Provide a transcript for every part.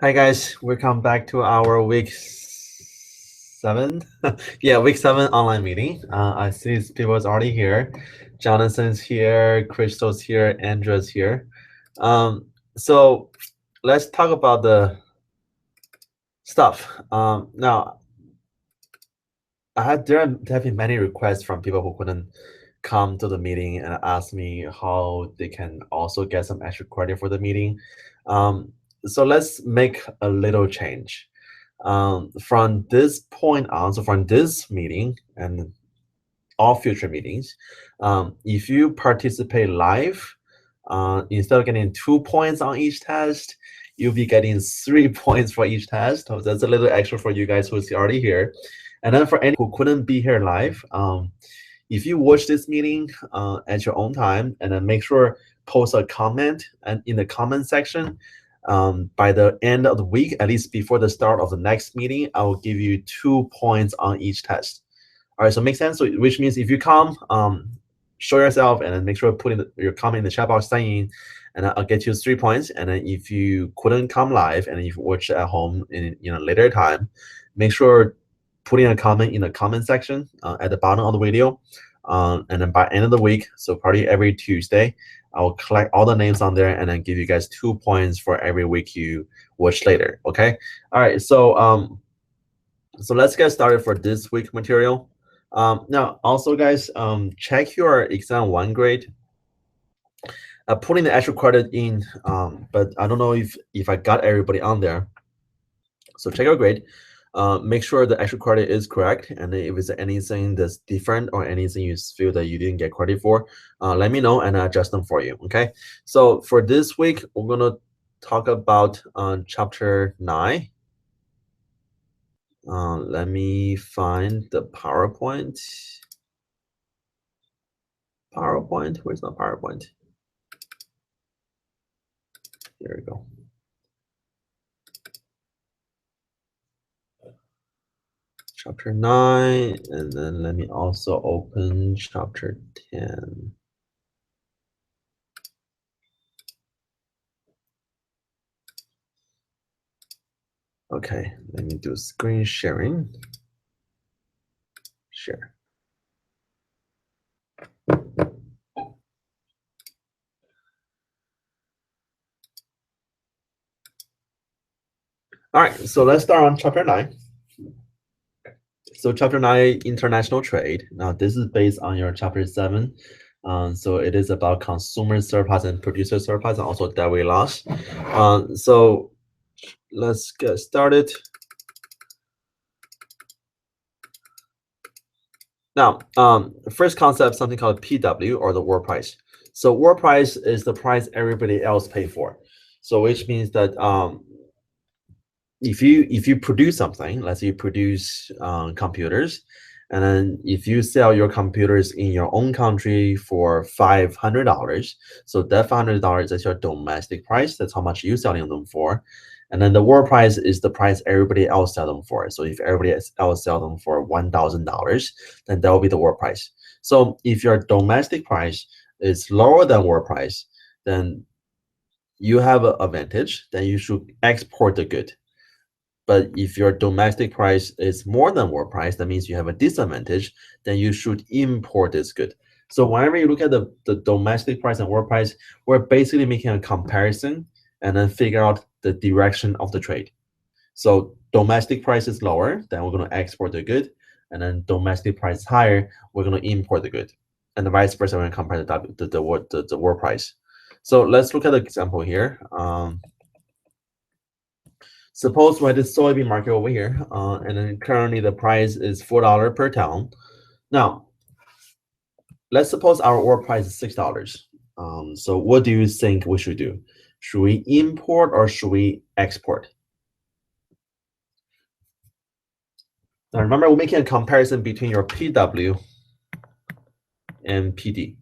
Hi guys, welcome back to our week 7. Yeah, week 7 online meeting. I see people's already here. Jonathan's here, Crystal's here, Andrew's here. So let's talk about the stuff. Now, there have been many requests from people who couldn't come to the meeting and ask me how they can also get some extra credit for the meeting. So let's make a little change. From this point on, so from this meeting and all future meetings, if you participate live, instead of getting 2 points on each test, you'll be getting 3 points for each test. So that's a little extra for you guys who's already here. And then for any who couldn't be here live, if you watch this meeting at your own time, and then make sure post a comment and in the comment section. By the end of the week, at least before the start of the next meeting, I will give you 2 points on each test. All right, so make sense? So which means if you come, show yourself and then make sure to put in your comment in the chat box, sign in, and I'll get you 3 points. And then if you couldn't come live and if you watch at home in later time, make sure putting a comment in the comment section at the bottom of the video. And then by end of the week, so probably every Tuesday, I'll collect all the names on there and then give you guys 2 points for every week you watch later. Okay. All right. So so let's get started for this week material. Now also guys, check your exam 1 grade. Putting the extra credit in, but I don't know if I got everybody on there. So check your grade. Make sure the extra credit is correct, and if it's anything that's different or anything you feel that you didn't get credit for, let me know and I'll adjust them for you. Okay. So for this week, we're gonna talk about chapter 9. Let me find the PowerPoint. Where's my PowerPoint? Here we go. Chapter 9, and then let me also open chapter 10. Okay, let me do screen sharing. Share. All right, so let's start on chapter 9. So chapter 9, international trade. Now this is based on your chapter 7. So it is about consumer surplus and producer surplus and also debt weight loss. So let's get started. Now, first concept, something called PW, or the world price. So world price is the price everybody else pay for. So which means that if you produce something, let's say you produce computers, and then if you sell your computers in your own country for $500, so that $500 is your domestic price. That's how much you're selling them for. And then the world price is the price everybody else sell them for. So if everybody else sell them for $1,000, then that will be the world price. So if your domestic price is lower than world price, then you have an advantage. Then you should export the good. But if your domestic price is more than world price, that means you have a disadvantage. Then you should import this good. So whenever you look at the domestic price and world price, we're basically making a comparison and then figure out the direction of the trade. So domestic price is lower, then we're going to export the good, and then domestic price is higher, we're going to import the good, and the vice versa. We're going to compare the world price. So let's look at the example here. Suppose we had this soybean market over here, and then currently the price is $4 per ton. Now, let's suppose our world price is $6. So what do you think we should do? Should we import or should we export? Now remember, we're making a comparison between your PW and PD.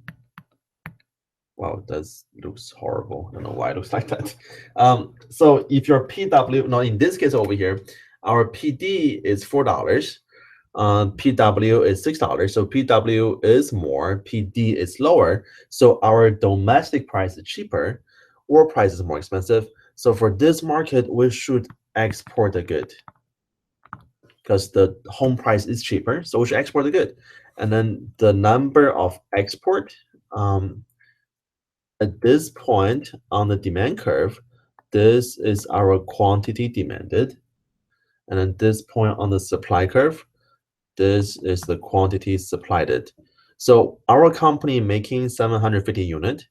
Wow, that looks horrible. I don't know why it looks like that. So if your PW, now in this case over here, our PD is $4. PW is $6. So PW is more, PD is lower. So our domestic price is cheaper, world price is more expensive. So for this market, we should export the good because the home price is cheaper. So we should export the good. And then the number of export at this point on the demand curve, this is our quantity demanded. And then this point on the supply curve, this is the quantity supplied. So our company making 750 unit,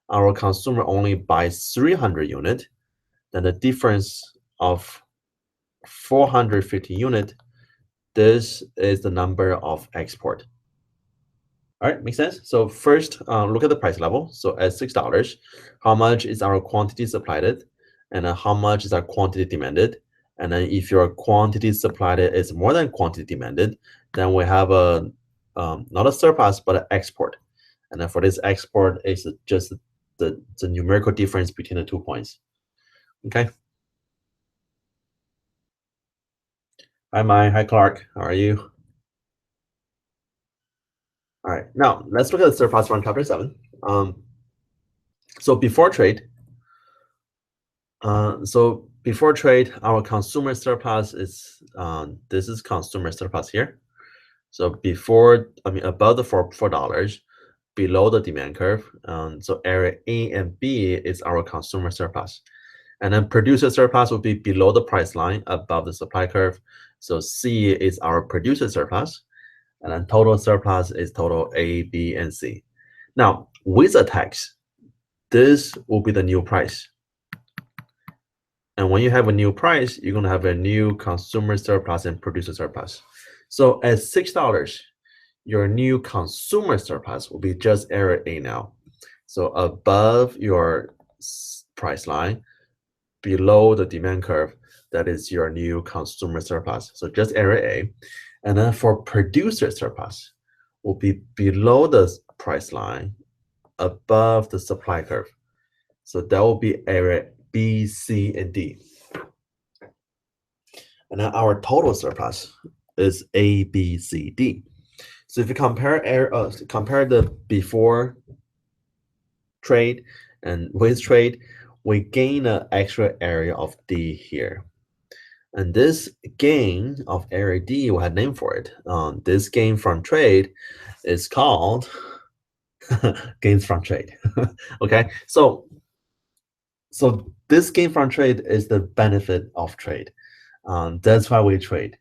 our consumer only buys 300 unit, then the difference of 450 unit, this is the number of export. All right, makes sense. So first, look at the price level. So at $6, how much is our quantity supplied, and then how much is our quantity demanded? And then if your quantity supplied is more than quantity demanded, then we have a not a surplus but an export. And then for this export, is just the numerical difference between the 2 points. Okay. Hi, Mai. Hi, Clark. How are you? All right. Now let's look at the surplus from chapter 7. So before trade, our consumer surplus is this is consumer surplus here. So above the $4, below the demand curve. So area A and B is our consumer surplus, and then producer surplus will be below the price line, above the supply curve. So C is our producer surplus, and then total surplus is total A, B, and C. Now with a tax, this will be the new price. And when you have a new price, you're going to have a new consumer surplus and producer surplus. So at $6, your new consumer surplus will be just area A now. So above your price line, below the demand curve, that is your new consumer surplus. So just area A. And then for producer surplus, will be below the price line, above the supply curve. So that will be area B, C, and D. And then our total surplus is A, B, C, D. So if you compare the before trade and with trade, we gain an extra area of D here. And this gain of area D, we had a name for it. This gain from trade is called gains from trade. Okay, so this gain from trade is the benefit of trade. That's why we trade.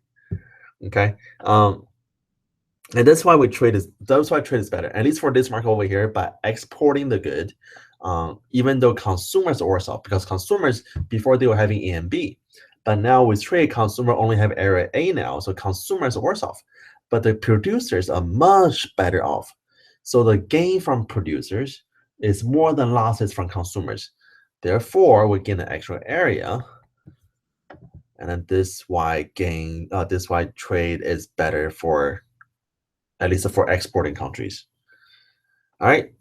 Okay, and that's why trade is better, at least for this market over here. By exporting the good, even though consumers are worse off, because consumers before they were having A and B, but now with trade, consumer only have area A now, so consumers are worse off, but the producers are much better off. So the gain from producers is more than losses from consumers. Therefore, we gain an extra area, and then this why trade is better for, at least for exporting countries. All right,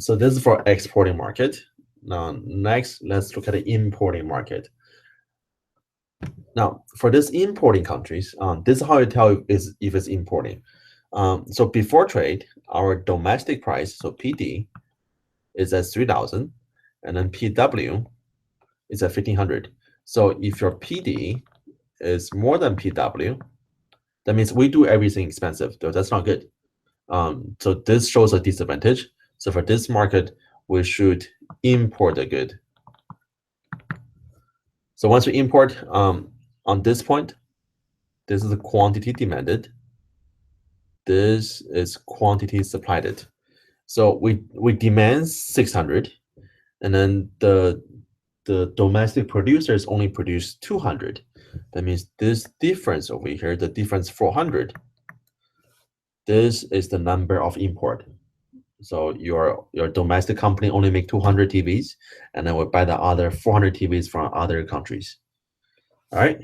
so this is for exporting market. Now next, let's look at the importing market. Now for this importing countries, this is how you tell if it's importing. So before trade, our domestic price, so PD, is at 3,000, and then PW is at 1,500. So if your PD is more than PW, that means we do everything expensive. Though that's not good. So this shows a disadvantage. So for this market, we should import the good. So once we import, on this point, this is the quantity demanded. This is quantity supplied. So we demand 600, and then the domestic producers only produce 200. That means this difference over here, the difference 400. This is the number of import. So your domestic company only make 200 TVs, and then we buy the other 400 TVs from other countries. All right.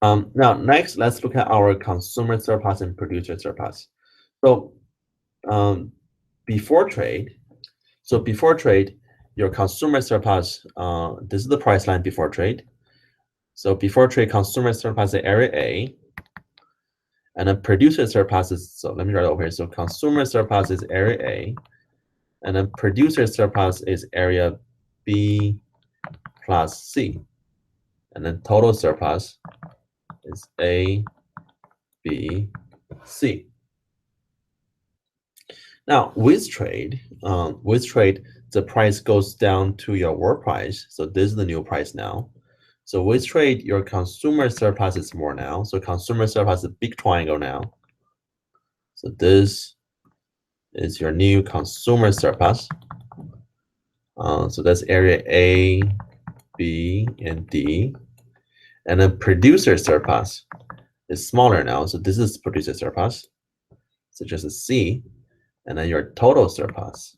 Now next, let's look at our consumer surplus and producer surplus. So before trade, your consumer surplus, this is the price line before trade. So before trade, consumer surplus is area A, and then producer surplus is, so let me write it over here. So consumer surplus is area A, And then producer surplus is area B plus C. And then total surplus is A, B, C. Now, with trade, the price goes down to your world price. So this is the new price now. So with trade, your consumer surplus is more now. So consumer surplus is a big triangle now. So this is your new consumer surplus. So that's area A, B, and D. And then producer surplus is smaller now. So this is producer surplus. So just a C. And then your total surplus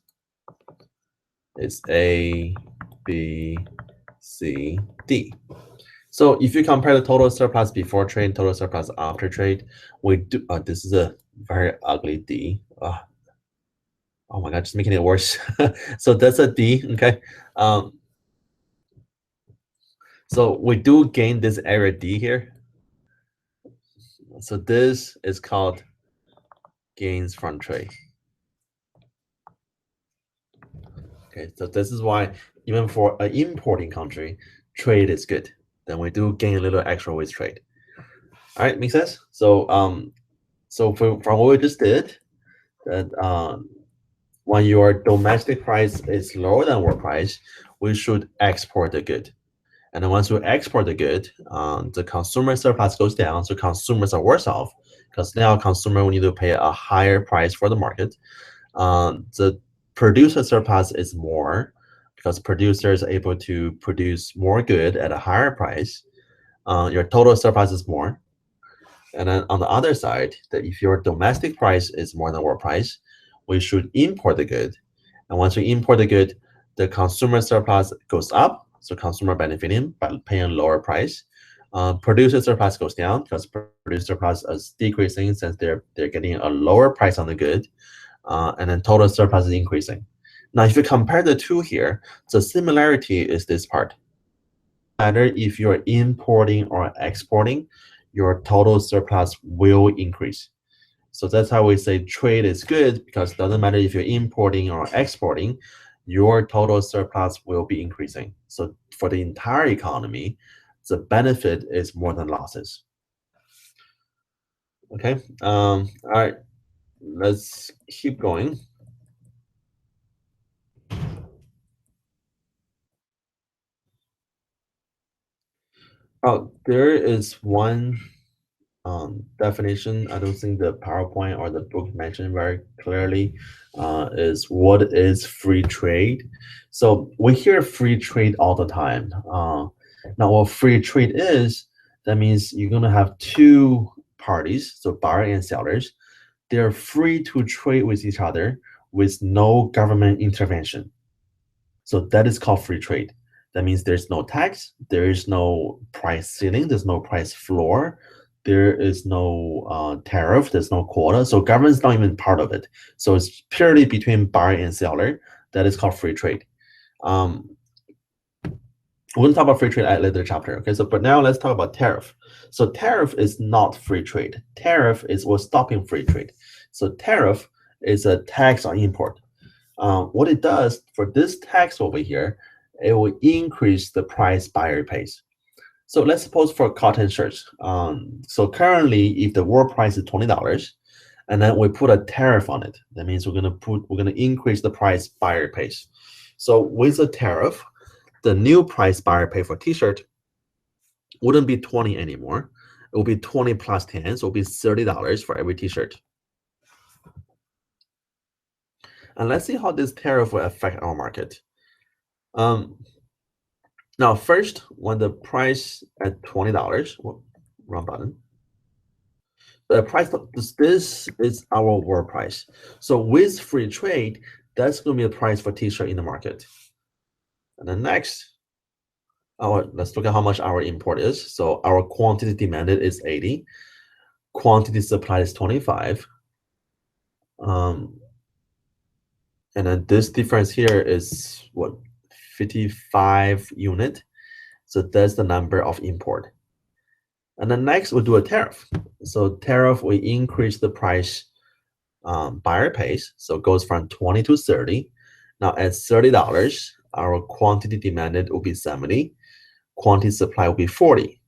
is A, B, C, D. So if you compare the total surplus before trade, total surplus after trade, we do. This is a very ugly D. Oh my God, just making it worse. So that's a D. Okay. So we do gain this area D here. So this is called gains from trade. Okay, so this is why even for an importing country, trade is good. Then we do gain a little extra with trade. All right, makes sense. So from what we just did, that when your domestic price is lower than world price, we should export the good. And then once we export the good, the consumer surplus goes down, so consumers are worse off because now consumer will need to pay a higher price for the market. The producer surplus is more because producers are able to produce more good at a higher price. Your total surplus is more. And then on the other side, that if your domestic price is more than world price, we should import the good. And once we import the good, the consumer surplus goes up, so consumer benefiting by paying lower price. Producer surplus goes down because producer surplus is decreasing since they're getting a lower price on the good. And then total surplus is increasing. Now, if you compare the two here, the similarity is this part. No matter if you're importing or exporting, your total surplus will increase. So that's how we say trade is good, because it doesn't matter if you're importing or exporting, your total surplus will be increasing. So for the entire economy, the benefit is more than losses. Okay, all right, let's keep going. Oh, there is one definition. I don't think the PowerPoint or the book mentioned very clearly. Is what is free trade? So we hear free trade all the time. Now, what free trade is, that means you're gonna have two parties, so buyer and sellers. They're free to trade with each other with no government intervention. So that is called free trade. That means there's no tax, there is no price ceiling, there's no price floor, there is no tariff, there's no quota. So government's not even part of it. So it's purely between buyer and seller. That is called free trade. We're going to talk about free trade at a later chapter. Okay, so but now let's talk about tariff. So tariff is not free trade. Tariff is what's stopping free trade. So tariff is a tax on import. What it does for this tax over here, it will increase the price buyer pays. So let's suppose for cotton shirts. So currently, if the world price is $20, and then we put a tariff on it, that means we're gonna increase the price buyer pays. So with a tariff, the new price buyer pay for T-shirt wouldn't be 20 anymore. It will be 20 plus 10, so it'll be $30 for every T-shirt. And let's see how this tariff will affect our market. Now, first, when the price at $20, wrong button. The price of this is our world price. So with free trade, that's going to be the price for T-shirt in the market. And then next, let's look at how much our import is. So our quantity demanded is 80. Quantity supplied is 25. And then this difference here is what, 55 unit. So that's the number of import. And then next we'll do a tariff. So tariff, we increase the price buyer pays. So it goes from 20 to 30. Now at $30, our quantity demanded will be 70, quantity supply will be 40.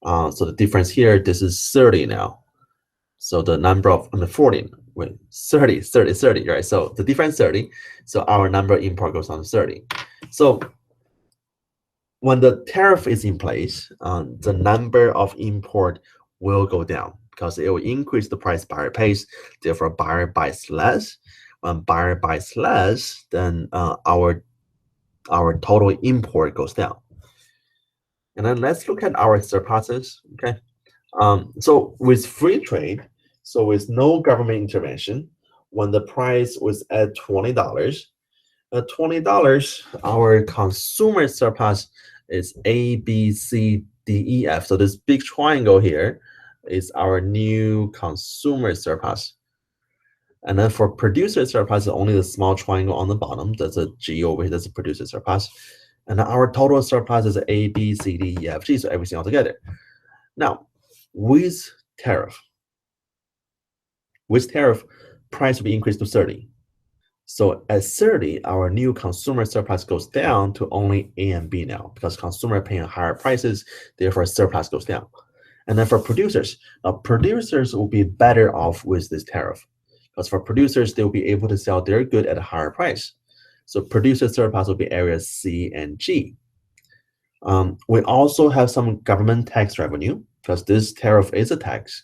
So the difference here, this is 30 now. So the number of, 40, wait, 30, 30, 30, right? So the difference 30, so our number of import goes down to 30. So when the tariff is in place, the number of import will go down because it will increase the price buyer pays, therefore buyer buys less. When buyer buys less, then our total import goes down. And then let's look at our surpluses, okay? So with free trade, so with no government intervention, when the price was at $20, at $20, our consumer surplus is A, B, C, D, E, F. So this big triangle here is our new consumer surplus. And then for producer surplus, only the small triangle on the bottom. That's a G over here. That's a producer surplus. And our total surplus is A, B, C, D, E, F, G. So everything all together. Now, with tariff, price will be increased to 30. So at 30, our new consumer surplus goes down to only A and B now because consumer paying higher prices, therefore surplus goes down. And then for producers, producers will be better off with this tariff because for producers, they'll be able to sell their good at a higher price. So producer surplus will be areas C and G. We also have some government tax revenue because this tariff is a tax.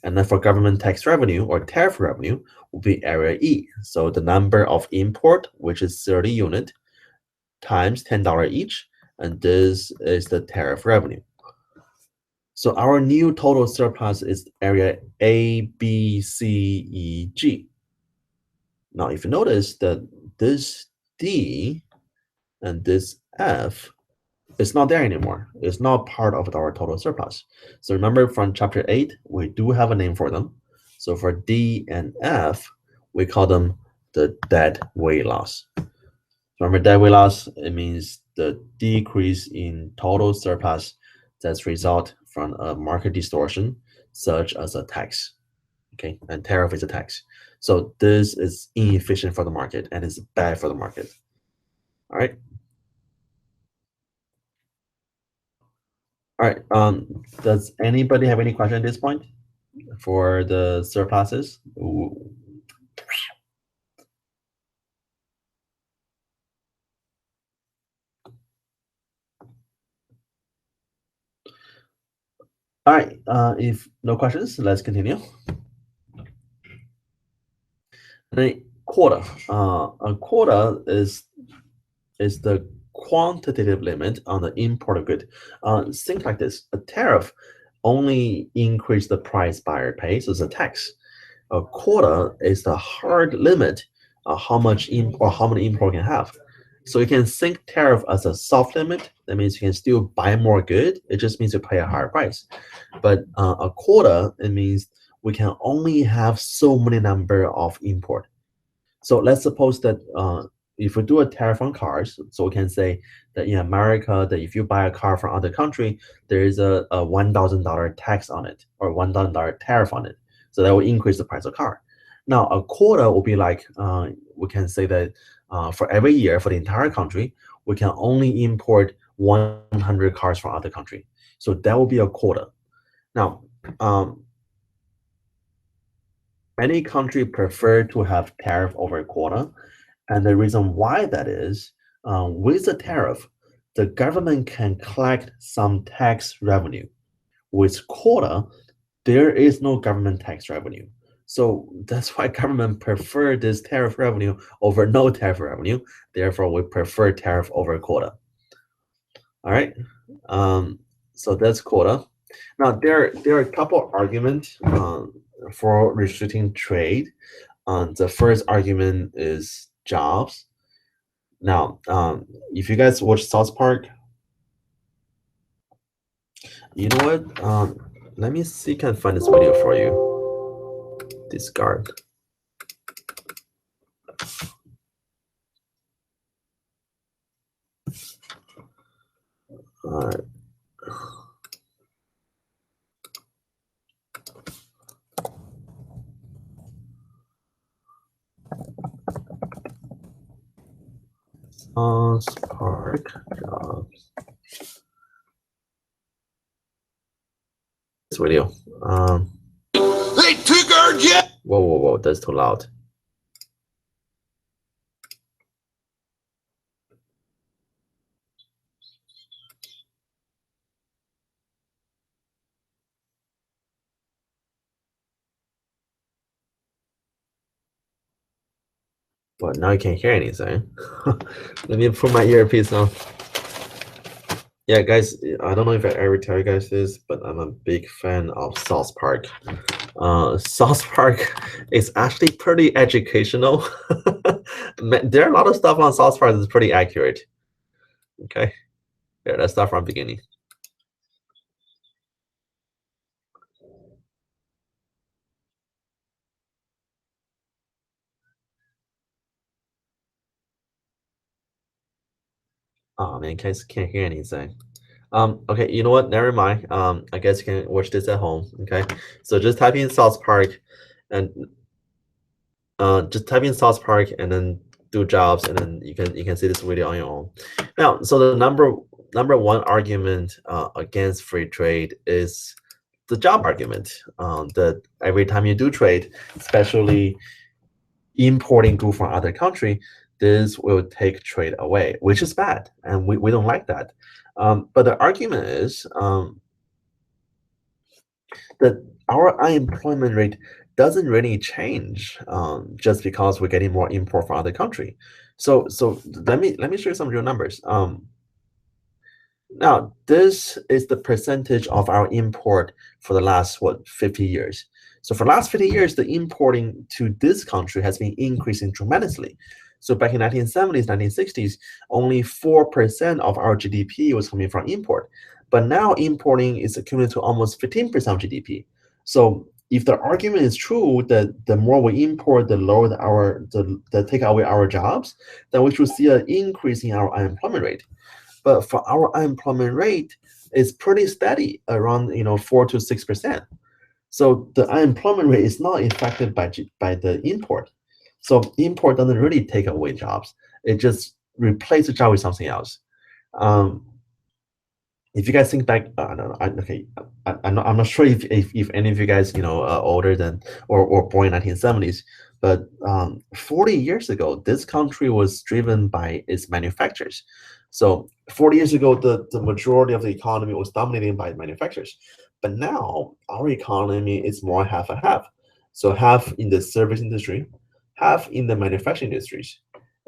And then for government tax revenue or tariff revenue will be area E. So the number of import, which is 30 unit, times $10 each, and this is the tariff revenue. So our new total surplus is area A, B, C, E, G. Now, if you notice that this D and this F it's not there anymore. It's not part of our total surplus. So remember from chapter 8, we do have a name for them. So for D and F, we call them the dead weight loss. Remember dead weight loss, it means the decrease in total surplus that's result from a market distortion, such as a tax. Okay, and tariff is a tax. So this is inefficient for the market and is bad for the market. All right. All right. Does anybody have any question at this point for the surpluses? Ooh. All right. If no questions, let's continue. The quota. A quota is the quantitative limit on the import of good. Think like this: a tariff only increase the price buyer pays as a tax. A quota is the hard limit of how much or how many import can have. So you can think tariff as a soft limit. That means you can still buy more good. It just means you pay a higher price. But a quota, it means we can only have so many number of import. So let's suppose that if we do a tariff on cars, so we can say that in America, that if you buy a car from other country, there is a $1,000 tax on it or $1,000 tariff on it. So that will increase the price of car. Now a quota will be like we can say that for every year for the entire country, we can only import 100 cars from other country. So that will be a quota. Now, many countries prefer to have tariff over quota. And the reason why that is, with the tariff, the government can collect some tax revenue. With quota, there is no government tax revenue. So that's why government prefer this tariff revenue over no tariff revenue. Therefore, we prefer tariff over quota. All right. So that's quota. Now there are a couple arguments for restricting trade. The first argument is jobs. Now, if you guys watch South Park, you know what? Let me see if I can find this video for you. Discard. All right. Spark jobs. This video. They took our jet. Whoa! That's too loud. But now you can't hear anything. Let me put my earpiece on. Yeah, guys, I don't know if I ever tell you guys this, but I'm a big fan of South Park. South Park is actually pretty educational. There are a lot of stuff on South Park that's pretty accurate. Okay, here, let's start from the beginning. Oh man, guys can't hear anything. Okay, you know what? Never mind. I guess you can watch this at home. Okay, so just type in South Park, and just type in South Park, and then do jobs, and then you can see this video on your own. Now, so the number one argument against free trade is the job argument. That every time you do trade, especially importing goods from other country, this will take trade away, which is bad, and we don't like that. But the argument is that our unemployment rate doesn't really change just because we're getting more import from other country. So let me show you some real numbers. Now, this is the percentage of our import for the last, 50 years. So for the last 50 years, the importing to this country has been increasing tremendously. So back in 1970s, 1960s, only 4% of our GDP was coming from import. But now importing is accumulating to almost 15% of GDP. So if the argument is true that the more we import, the lower the take away our jobs, then we should see an increase in our unemployment rate. But for our unemployment rate, it's pretty steady, around 4 to 6%. So the unemployment rate is not affected by the import. So import doesn't really take away jobs; it just replaces the job with something else. Um, if you guys think back, I don't know. I'm not sure if any of you guys are older than or born in 1970s, but 40 years ago, this country was driven by its manufacturers. So 40 years ago, the majority of the economy was dominated by manufacturers. But now our economy is more half and half. So half in the service industry, half in the manufacturing industries.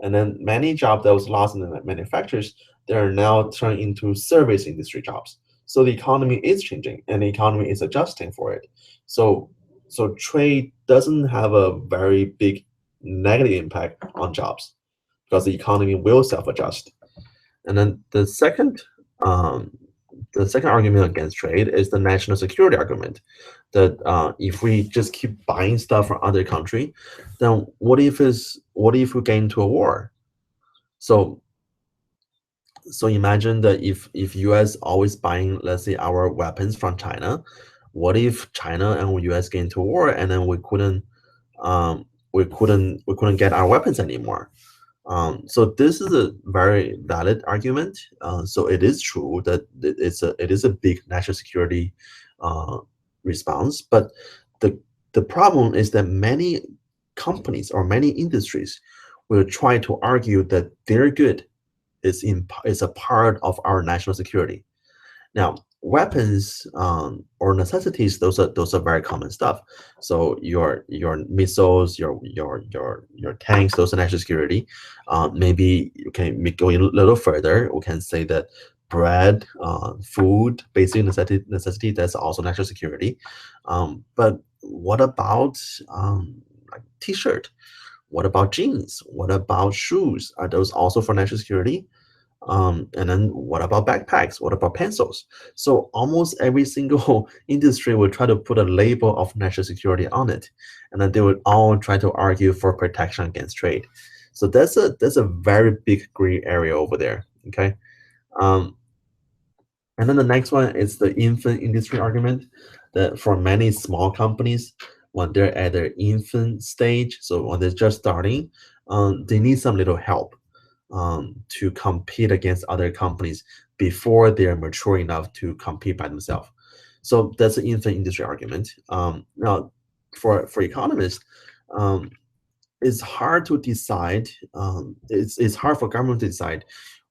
And then many jobs that was lost in the manufacturers, they are now turned into service industry jobs. So the economy is changing and the economy is adjusting for it. So trade doesn't have a very big negative impact on jobs because the economy will self-adjust. And then the second argument against trade is the national security argument. That if we just keep buying stuff from other country, then what if we get into a war? So imagine that if US always buying, let's say, our weapons from China, what if China and US get into a war and then we couldn't get our weapons anymore? So this is a very valid argument. So it is true that it is a big national security response, but the problem is that many companies or many industries will try to argue that their good is a part of our national security. Now, weapons or necessities, those are very common stuff. So your missiles, your tanks, those are national security. Maybe you can go a little further. We can say that bread, food, basic necessity, that's also national security. But what about like t-shirt? What about jeans? What about shoes? Are those also for national security? And then what about backpacks? What about pencils? So almost every single industry will try to put a label of national security on it, and then they would all try to argue for protection against trade. So that's a very big gray area over there. Okay, um, and then the next one is the infant industry argument. That for many small companies, when they're at their infant stage, so when they're just starting, they need some little help. to compete against other companies before they're mature enough to compete by themselves. So that's an infinite industry argument. Now, for economists, um, it's hard to decide. It's hard for government to decide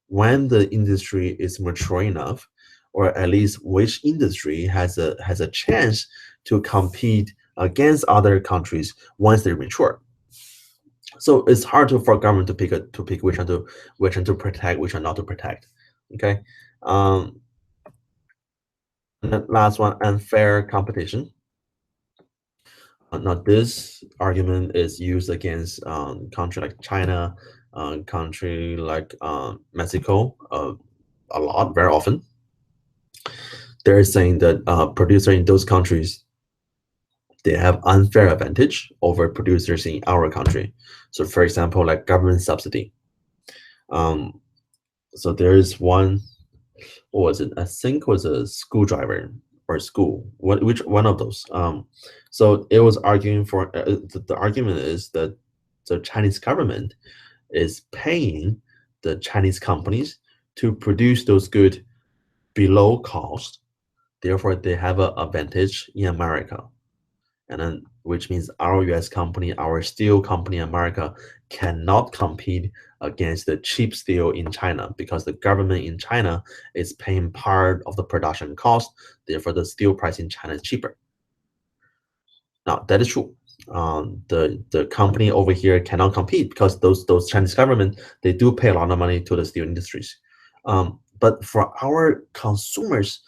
when the industry is mature enough, or at least which industry has a chance to compete against other countries once they're mature. So it's hard for government to pick which one to protect, which one not to protect. Okay. Um, and the last one, unfair competition. Now this argument is used against country like China, country like Mexico, a lot, very often. They're saying that producer in those countries, they have unfair advantage over producers in our country. So for example, like government subsidy. Um, so there is one, what was it? I think it was a school driver or school, which one of those. So it was arguing for, the argument is that the Chinese government is paying the Chinese companies to produce those goods below cost. Therefore, they have an advantage in America. And then, which means our US company, our steel company in America cannot compete against the cheap steel in China because the government in China is paying part of the production cost. Therefore, the steel price in China is cheaper. Now, that is true. The company over here cannot compete because those Chinese government, they do pay a lot of money to the steel industries. But for our consumers,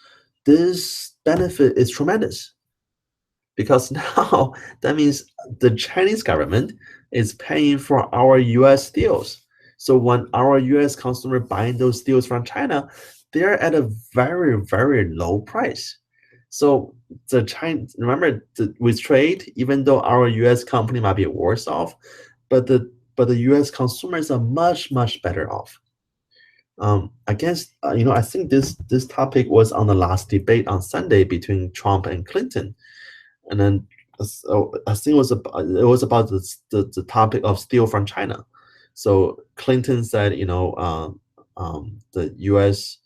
this benefit is tremendous, because now that means the Chinese government is paying for our US steels. So when our US consumer buying those steels from China, they're at a very, very low price. So the China, remember, with trade, even though our US company might be worse off, but the US consumers are much, much better off. I guess I think this topic was on the last debate on Sunday between Trump and Clinton. And then so I think it was about the topic of steel from China. So Clinton said, the U.S.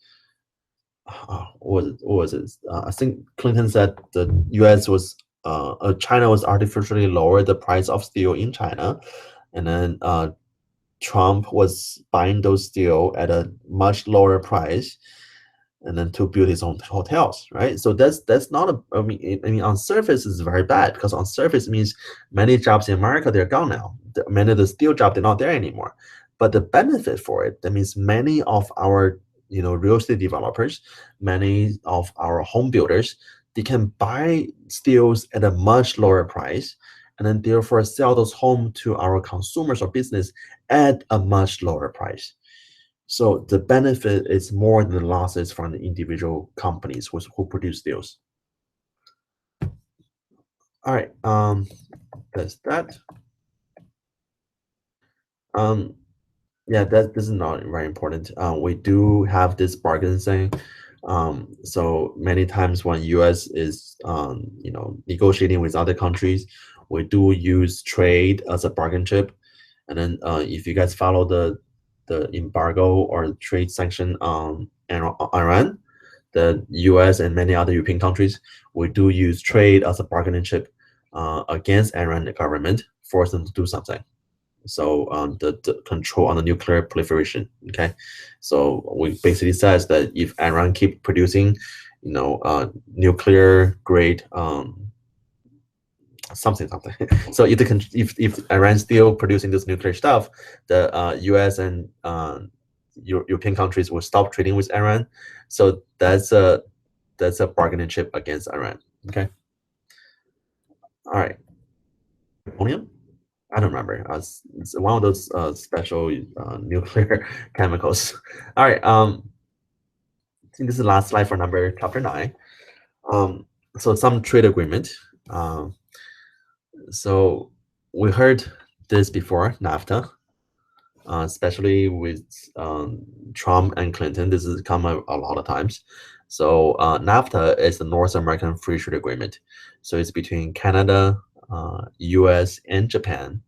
What was it? I think Clinton said the U.S. was China was artificially lower the price of steel in China, and then Trump was buying those steel at a much lower price, and then to build his own hotels, right? So that's not a. I mean, on surface it's very bad, because on surface it means many jobs in America, they're gone now. Many of the steel jobs, they're not there anymore. But the benefit for it, that means many of our real estate developers, many of our home builders, they can buy steels at a much lower price, and then therefore sell those homes to our consumers or business at a much lower price. So the benefit is more than the losses from the individual companies who produce deals. All right, that's that. Um, yeah, this is not very important. We do have this bargain thing. So many times when U.S. is negotiating with other countries, we do use trade as a bargain chip. And then if you guys follow the embargo or trade sanction on Iran, the U.S. and many other European countries, we do use trade as a bargaining chip against Iran government, force them to do something. So the control on the nuclear proliferation. Okay, so we basically says that if Iran keep producing, nuclear grade something. So if Iran still producing this nuclear stuff, the U.S. and European countries will stop trading with Iran. So that's a bargaining chip against Iran. Okay. All right. Plutonium? I don't remember. It's one of those special nuclear chemicals. All right. I think this is the last slide for chapter 9. So some trade agreement. So we heard this before, NAFTA, especially with Trump and Clinton. This has come a lot of times. So NAFTA is the North American Free Trade Agreement. So it's between Canada, US, and Japan.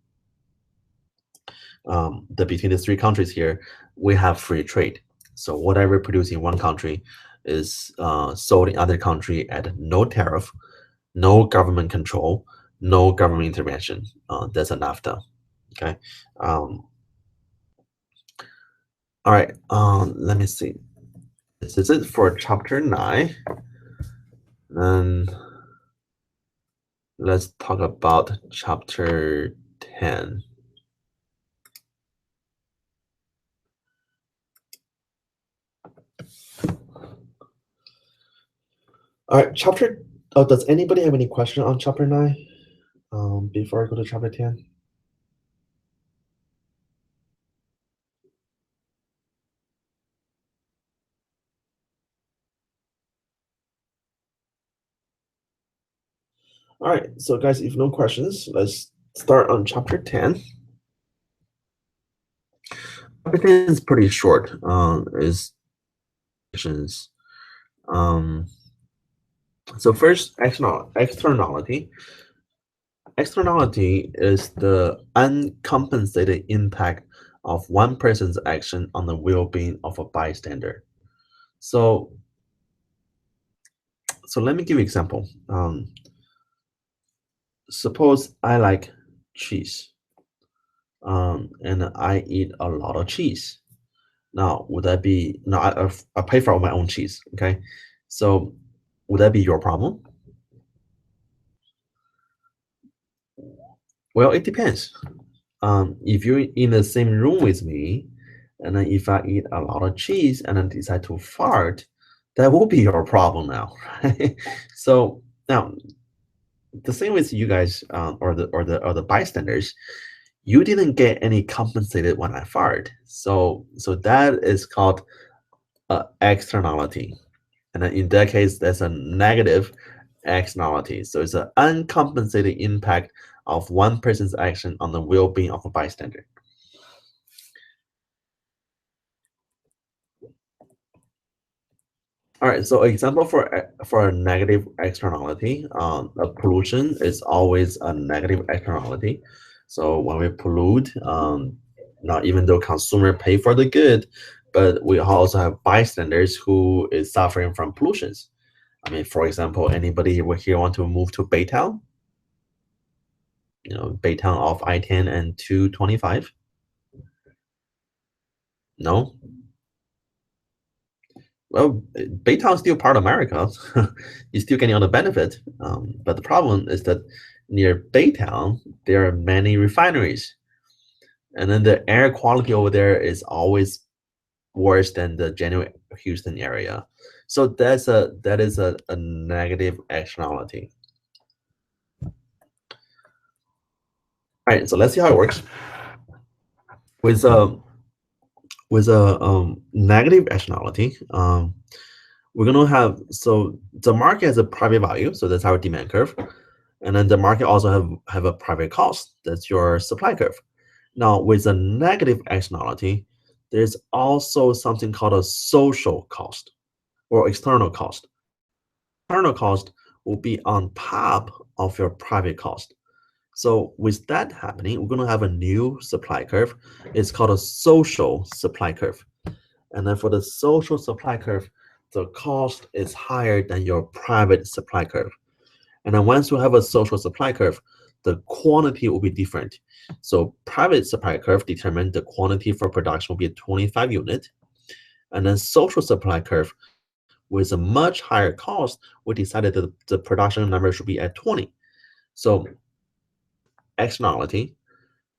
Between the three countries here, we have free trade. So whatever produced in one country is sold in other country at no tariff, no government control, no government intervention. That's a NAFTA. Okay. All right. Let me see. This is it for chapter 9. And let's talk about chapter 10. All right, does anybody have any question on chapter 9 before I go to chapter 10? All right, so guys, if no questions, let's start on chapter 10. Chapter 10 is pretty short. Is so first, externality. Externality is the uncompensated impact of one person's action on the well-being of a bystander. So let me give you an example. Suppose I like cheese, and I eat a lot of cheese. Now, would that be no? I pay for my own cheese. Okay, so would that be your problem? Well, it depends. If you're in the same room with me, and then if I eat a lot of cheese and then decide to fart, that will be your problem now, right? So now the same with you guys, or the bystanders, you didn't get any compensated when I fart. So that is called externality, and then in that case, that's a negative externality. So it's an uncompensated impact of one person's action on the well-being of a bystander. All right, so example for a negative externality, pollution is always a negative externality. So when we pollute, now even though consumer pay for the good, but we also have bystanders who is suffering from pollutions. I mean, for example, anybody here want to move to Baytown? Baytown off I-10 and 225? No? Well, Baytown is still part of America. You're still getting all the benefit. But the problem is that near Baytown, there are many refineries. And then the air quality over there is always worse than the general Houston area. So that is a negative externality. All right, so let's see how it works. With a negative externality, we're gonna have, so the market has a private value, so that's our demand curve, and then the market also have a private cost, that's your supply curve. Now with a negative externality, there's also something called a social cost or external cost. External cost will be on top of your private cost. So with that happening, we're going to have a new supply curve. It's called a social supply curve. And then for the social supply curve, the cost is higher than your private supply curve. And then once you have a social supply curve, the quantity will be different. So private supply curve determines the quantity for production will be 25 units. And then social supply curve with a much higher cost, we decided that the production number should be at 20. So externality,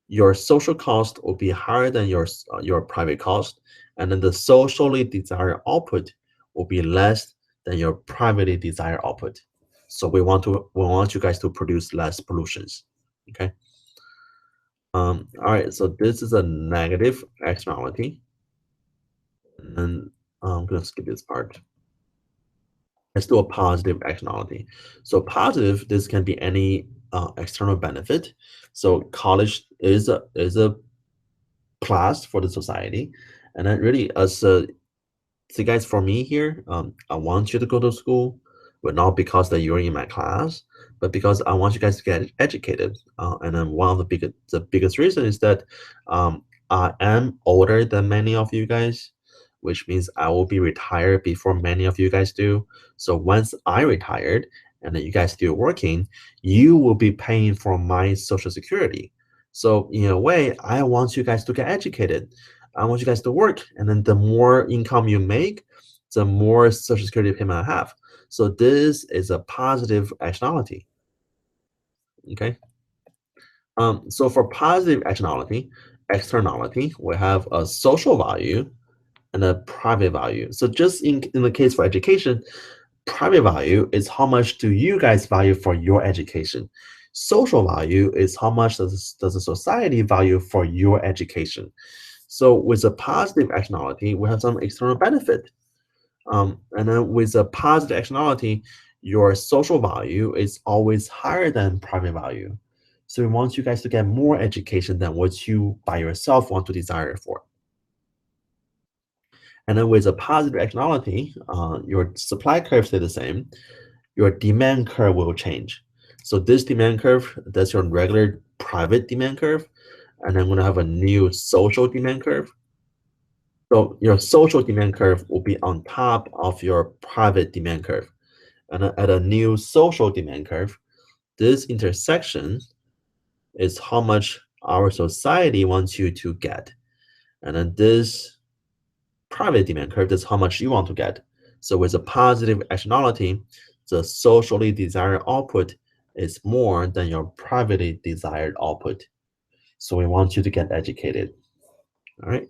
your social cost will be higher than your private cost, and then the socially desired output will be less than your privately desired output. So we want you guys to produce less pollutions. Okay. All right. So this is a negative externality, and I'm gonna skip this part. Let's do a positive externality. So positive, this can be any external benefit. So college is a plus for the society, and then really as a, so guys, for me here, I want you to go to school, but not because that you're in my class, but because I want you guys to get educated. And then one of the biggest reason is that I am older than many of you guys, which means I will be retired before many of you guys do. So once I retired and then you guys still working, you will be paying for my Social Security. So in a way, I want you guys to get educated. I want you guys to work, and then the more income you make, the more Social Security payment I have. So this is a positive externality. Okay. So for positive externality, we have a social value and a private value. So just in the case for education, private value is how much do you guys value for your education. Social value is how much does the society value for your education. So with a positive externality, we have some external benefit. And then with a positive externality, your social value is always higher than private value. So we want you guys to get more education than what you by yourself want to desire for. And then with a positive externality, your supply curve stay the same, your demand curve will change. So this demand curve, that's your regular private demand curve, and then we're gonna have a new social demand curve. So your social demand curve will be on top of your private demand curve. And at a new social demand curve, this intersection is how much our society wants you to get. And then this private demand curve is how much you want to get. So with a positive externality, the socially desired output is more than your privately desired output. So we want you to get educated. All right.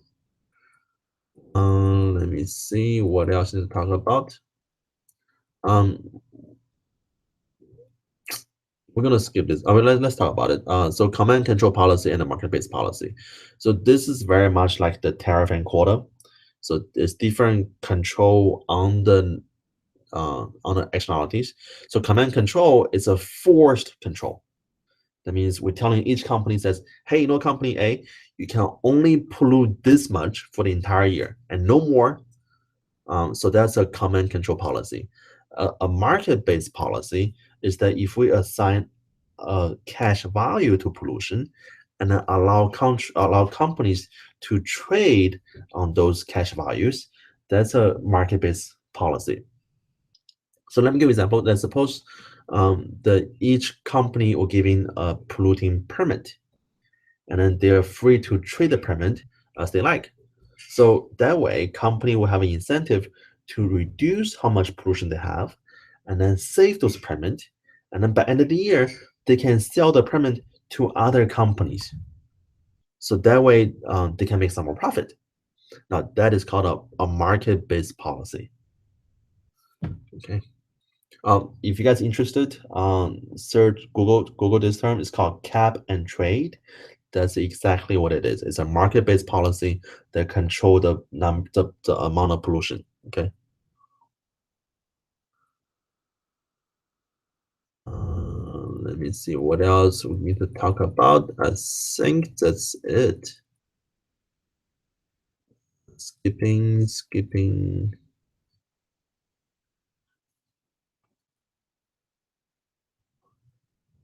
Let me see what else to talk about. Um, we're gonna skip this. I mean, let's talk about it. So command control policy and the market-based policy. So this is very much like the tariff and quota. So there's different control on the externalities. So command control is a forced control. That means we're telling each company says, hey, company A, you can only pollute this much for the entire year and no more. So that's a command control policy. A market-based policy is that if we assign a cash value to pollution and then allow companies to trade on those cash values, that's a market-based policy. So let me give an example. Let's suppose that each company will giving a polluting permit, and then they're free to trade the permit as they like. So that way, company will have an incentive to reduce how much pollution they have, and then save those permits. And then by end of the year, they can sell the permit to other companies. So that way, they can make some more profit. Now that is called a market-based policy. Okay. If you guys interested, search Google this term. It's called cap and trade. That's exactly what it is. It's a market-based policy that control the amount of pollution. Okay. Let me see what else we need to talk about. I think that's it. Skipping.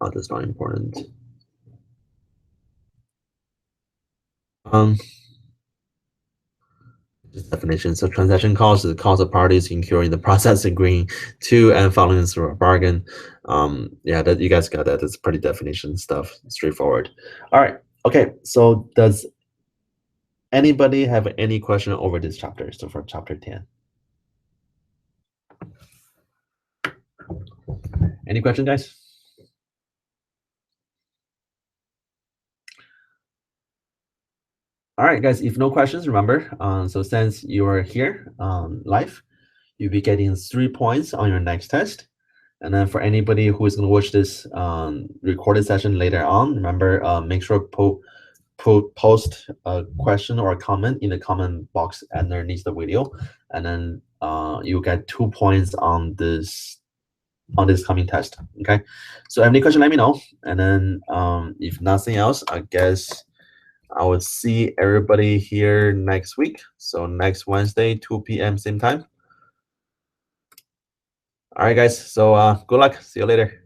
Oh, that's not important. Um, definition. So transaction cost is the cost of parties incurring the process agreeing to and following through a bargain. Yeah, that you guys got that. That's pretty definition stuff. Straightforward. All right. Okay. So does anybody have any question over this chapter? So for chapter 10. Any question, guys? All right, guys, if no questions, remember, so since you're here live, you'll be getting 3 points on your next test. And then for anybody who is going to watch this recorded session later on, remember, make sure post a question or a comment in the comment box underneath the video. And then you'll get 2 points on this coming test. Okay, so any question, let me know. And then if nothing else, I guess I will see everybody here next week. So next Wednesday, 2 p.m. same time. All right, guys. So good luck. See you later.